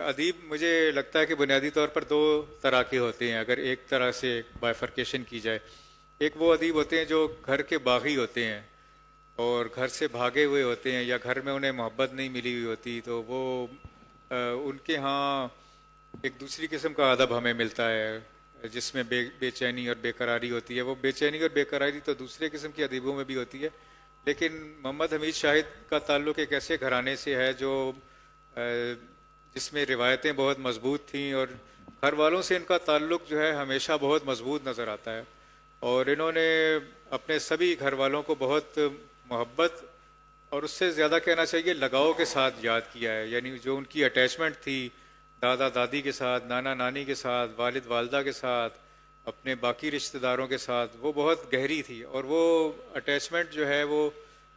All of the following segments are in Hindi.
अदीब मुझे लगता है कि बुनियादी तौर पर दो तरह के होते हैं, अगर एक तरह से बाइफरकेशन की जाए। एक वो अदीब होते हैं जो घर के बागी होते हैं और घर से भागे हुए होते हैं, या घर में उन्हें मोहब्बत नहीं मिली हुई होती, तो वो उनके यहाँ एक दूसरी किस्म का अदब हमें मिलता है जिसमें बेचैनी और बेकरारी होती है। वो बेचैनी और बेकरारी तो दूसरे किस्म की अदीबों में भी होती है, लेकिन मोहम्मद हमीद शाहिद का ताल्लुक एक ऐसे घराने से है जो जिसमें रिवायतें बहुत मजबूत थीं, और घर वालों से इनका ताल्लुक जो है हमेशा बहुत मजबूत नज़र आता है। और इन्होंने अपने सभी घर वालों को बहुत मोहब्बत, और उससे ज़्यादा कहना चाहिए लगाव के साथ याद किया है। यानी जो उनकी अटैचमेंट थी दादा दादी के साथ, नाना नानी के साथ, वालिद वालदा के साथ, अपने बाकी रिश्तेदारों के साथ, वो बहुत गहरी थी। और वो अटैचमेंट जो है वो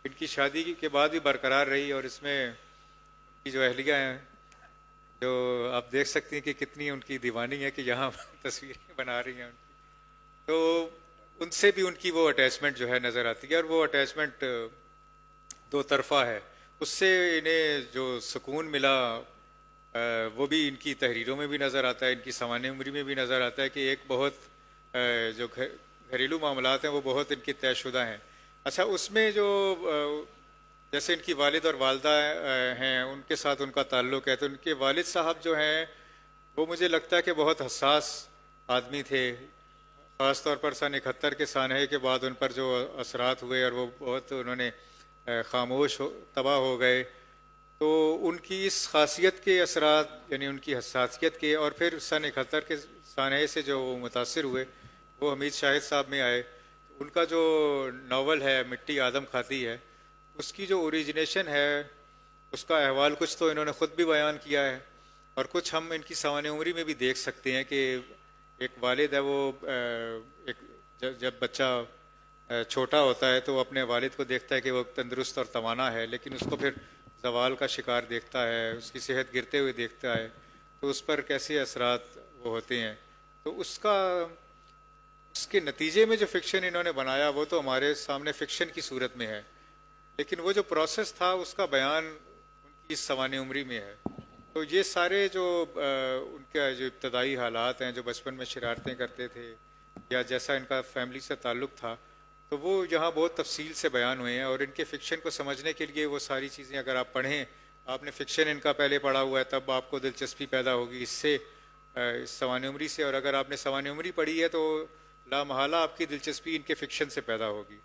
इनकी शादी के बाद भी बरकरार रही। और इसमें की जो अहलिया हैं, जो आप देख सकती हैं कि कितनी उनकी दीवानी है कि यहाँ तस्वीरें बना रही हैं उनकी, तो उनसे भी उनकी वो अटैचमेंट जो है नज़र आती है। और वो अटैचमेंट दो तरफा है। उससे इन्हें जो सुकून मिला वो भी इनकी तहरीरों में भी नज़र आता है, इनकी सामान्य उम्री में भी नज़र आता है कि एक बहुत जो घरेलू मामलात हैं वो बहुत इनके तयशुदा हैं। अच्छा, उसमें जो जैसे इनकी वालिद और वालदा हैं, उनके साथ उनका ताल्लुक़ है, तो उनके वालिद साहब जो हैं वो मुझे लगता है कि बहुत हसास आदमी थे। ख़ास तौर पर सन 71 के सानहे के बाद उन पर जो असरात हुए और वो बहुत उन्होंने खामोश तबाह हो गए, तो उनकी इस खासियत के असरात यानी उनकी हसासियत के, और फिर सन 71 के सानहे से जो वो मुतासिर हुए वो हमीद शाहिद साहब में आए। उनका जो नावल है मिट्टी आदम खाती है, उसकी जो ओरिजिनेशन है उसका अहवाल कुछ तो इन्होंने ख़ुद भी बयान किया है, और कुछ हम इनकी सामान्य उम्री में भी देख सकते हैं कि एक वालिद है, वो एक जब बच्चा छोटा होता है तो वो अपने वालिद को देखता है कि वो तंदुरुस्त और तवाना है, लेकिन उसको फिर ज़वाल का शिकार देखता है, उसकी सेहत गिरते हुए देखता है, तो उस पर कैसे असरात वो होते हैं। तो उसके नतीजे में जो फ़िक्शन इन्होंने बनाया वो तो हमारे सामने फ़िक्शन की सूरत में है, लेकिन वो जो प्रोसेस था उसका बयान उनकी इस सवानी उम्री में है। तो ये सारे जो उनका जो इब्तदाई हालात हैं, जो बचपन में शरारतें करते थे या जैसा इनका फैमिली से ताल्लुक़ था, तो वो यहाँ बहुत तफसील से बयान हुए हैं। और इनके फ़िक्शन को समझने के लिए वो सारी चीज़ें अगर आप पढ़ें, आपने फ़िक्शन इनका पहले पढ़ा हुआ है, तब आपको दिलचस्पी पैदा होगी इससे, इस सवानी उम्री से। और अगर आपने सवानी उम्री पढ़ी है तो लामहला आपकी दिलचस्पी इनके फ़िक्शन से पैदा होगी।